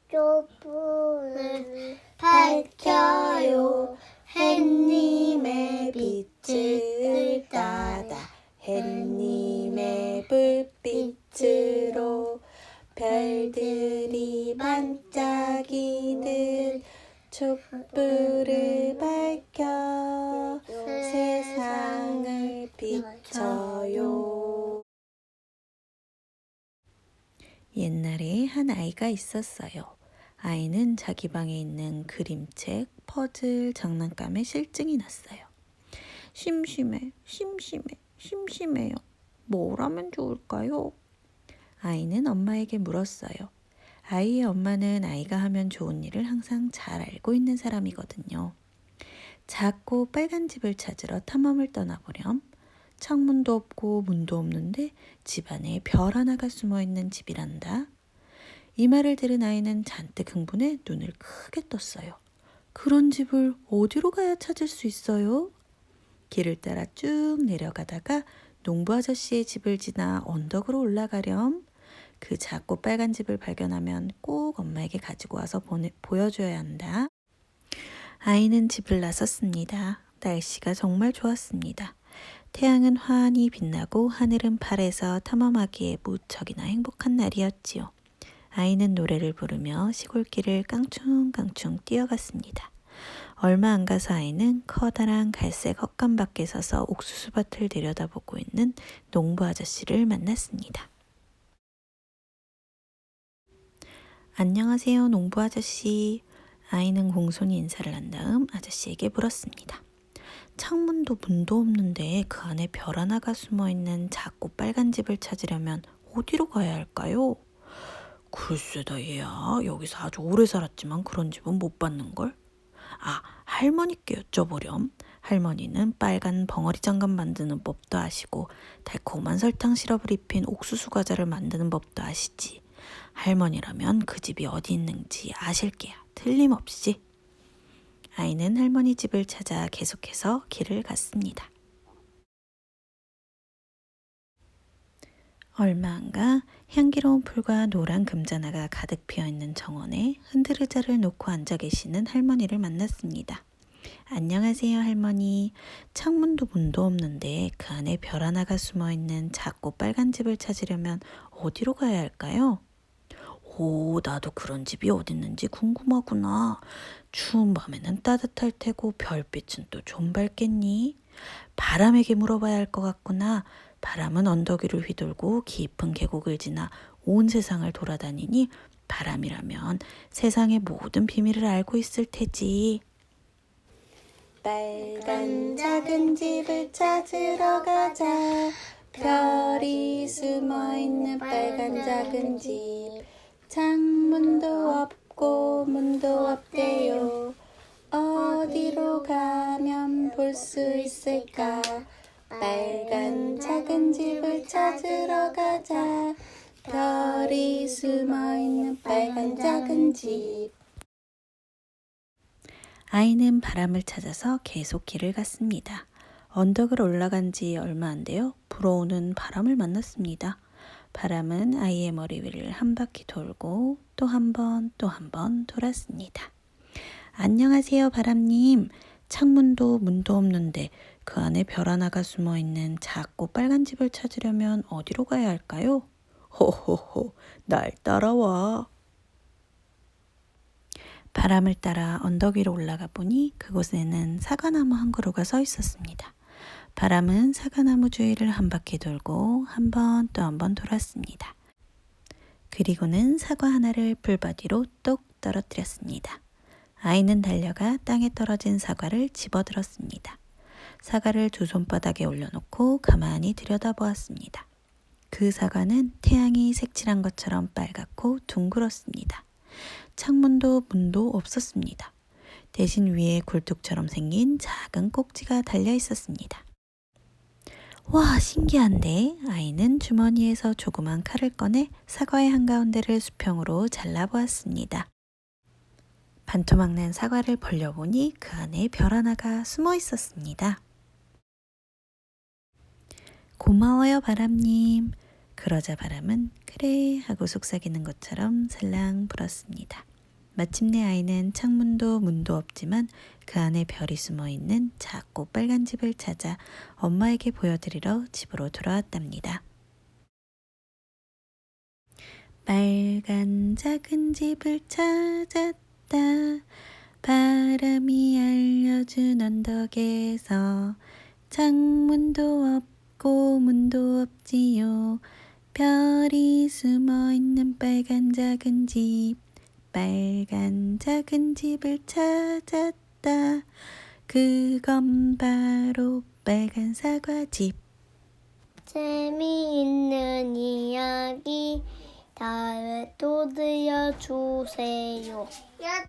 촛불을 밝혀요. 햇님의 빛을 따라 햇님의 불빛으로 별들이 반짝이는 촛불을 밝혀 세상을 비춰요. 옛날에 한 아이가 있었어요. 아이는 자기 방에 있는 그림책, 퍼즐, 장난감에 실증이 났어요. 심심해요. 뭘 하면 좋을까요? 아이는 엄마에게 물었어요. 아이의 엄마는 아이가 하면 좋은 일을 항상 잘 알고 있는 사람이거든요. 작고 빨간 집을 찾으러 탐험을 떠나보렴. 창문도 없고 문도 없는데 집 안에 별 하나가 숨어있는 집이란다. 이 말을 들은 아이는 잔뜩 흥분해 눈을 크게 떴어요. 그런 집을 어디로 가야 찾을 수 있어요? 길을 따라 쭉 내려가다가 농부 아저씨의 집을 지나 언덕으로 올라가렴. 그 작고 빨간 집을 발견하면 꼭 엄마에게 가지고 와서 보여줘야 한다. 아이는 집을 나섰습니다. 날씨가 정말 좋았습니다. 태양은 환히 빛나고 하늘은 파래서 탐험하기에 무척이나 행복한 날이었지요. 아이는 노래를 부르며 시골길을 깡충깡충 뛰어갔습니다. 얼마 안 가서 아이는 커다란 갈색 헛간 밖에 서서 옥수수밭을 들여다보고 있는 농부 아저씨를 만났습니다. 안녕하세요, 농부 아저씨. 아이는 공손히 인사를 한 다음 아저씨에게 물었습니다. 창문도 문도 없는데 그 안에 별 하나가 숨어있는 작고 빨간 집을 찾으려면 어디로 가야 할까요? 글쎄다 얘야, 여기서 아주 오래 살았지만 그런 집은 못 봤는걸? 할머니께 여쭤보렴. 할머니는 빨간 벙어리 장갑 만드는 법도 아시고 달콤한 설탕 시럽을 입힌 옥수수 과자를 만드는 법도 아시지. 할머니라면 그 집이 어디 있는지 아실게야. 틀림없이. 아이는 할머니 집을 찾아 계속해서 길을 갔습니다. 얼마 안 가 향기로운 풀과 노란 금자나가 가득 피어있는 정원에 흔들의자를 놓고 앉아 계시는 할머니를 만났습니다. 안녕하세요, 할머니. 창문도 문도 없는데 그 안에 별 하나가 숨어있는 작고 빨간 집을 찾으려면 어디로 가야 할까요? 오, 나도 그런 집이 어딨는지 궁금하구나. 추운 밤에는 따뜻할 테고 별빛은 또 좀 밝겠니? 바람에게 물어봐야 할 것 같구나. 바람은 언덕 위를 휘돌고 깊은 계곡을 지나 온 세상을 돌아다니니 바람이라면 세상의 모든 비밀을 알고 있을 테지. 빨간 작은 집을 찾으러 가자. 별이 숨어있는 빨간 작은 집. 창문도 없고 문도 없대요. 어디로 가면 볼 수 있을까? 빨간 작은 집을 찾으러 가자. 별이 숨어있는 빨간 작은 집. 아이는 바람을 찾아서 계속 길을 갔습니다. 언덕을 올라간 지 얼마 안 되어 불어오는 바람을 만났습니다. 바람은 아이의 머리 위를 한 바퀴 돌고 또 한 번 돌았습니다. 안녕하세요, 바람님. 창문도 문도 없는데 그 안에 별 하나가 숨어있는 작고 빨간 집을 찾으려면 어디로 가야 할까요? 호호호, 날 따라와. 바람을 따라 언덕 위로 올라가 보니 그곳에는 사과나무 한 그루가 서 있었습니다. 바람은 사과나무 주위를 한 바퀴 돌고 한 번 또 한 번 돌았습니다. 그리고는 사과 하나를 불바디로 똑 떨어뜨렸습니다. 아이는 달려가 땅에 떨어진 사과를 집어들었습니다. 사과를 두 손바닥에 올려놓고 가만히 들여다보았습니다. 그 사과는 태양이 색칠한 것처럼 빨갛고 둥글었습니다. 창문도 문도 없었습니다. 대신 위에 굴뚝처럼 생긴 작은 꼭지가 달려 있었습니다. 와, 신기한데? 아이는 주머니에서 조그만 칼을 꺼내 사과의 한가운데를 수평으로 잘라보았습니다. 반토막 난 사과를 벌려보니 그 안에 별 하나가 숨어 있었습니다. 고마워요, 바람님. 그러자 바람은 그래 하고 속삭이는 것처럼 살랑 불었습니다. 마침내 아이는 창문도 문도 없지만 그 안에 별이 숨어 있는 작고 빨간 집을 찾아 엄마에게 보여드리러 집으로 돌아왔답니다. 빨간 작은 집을 찾았다. 바람이 알려준 언덕에서 창문도 없고 문도 없지요. 별이 숨어 있는 빨간 작은 집. 빨간 작은 집을 찾았다. 그건 바로 빨간 사과집. 재미있는 이야기 다음에 또 들려주세요.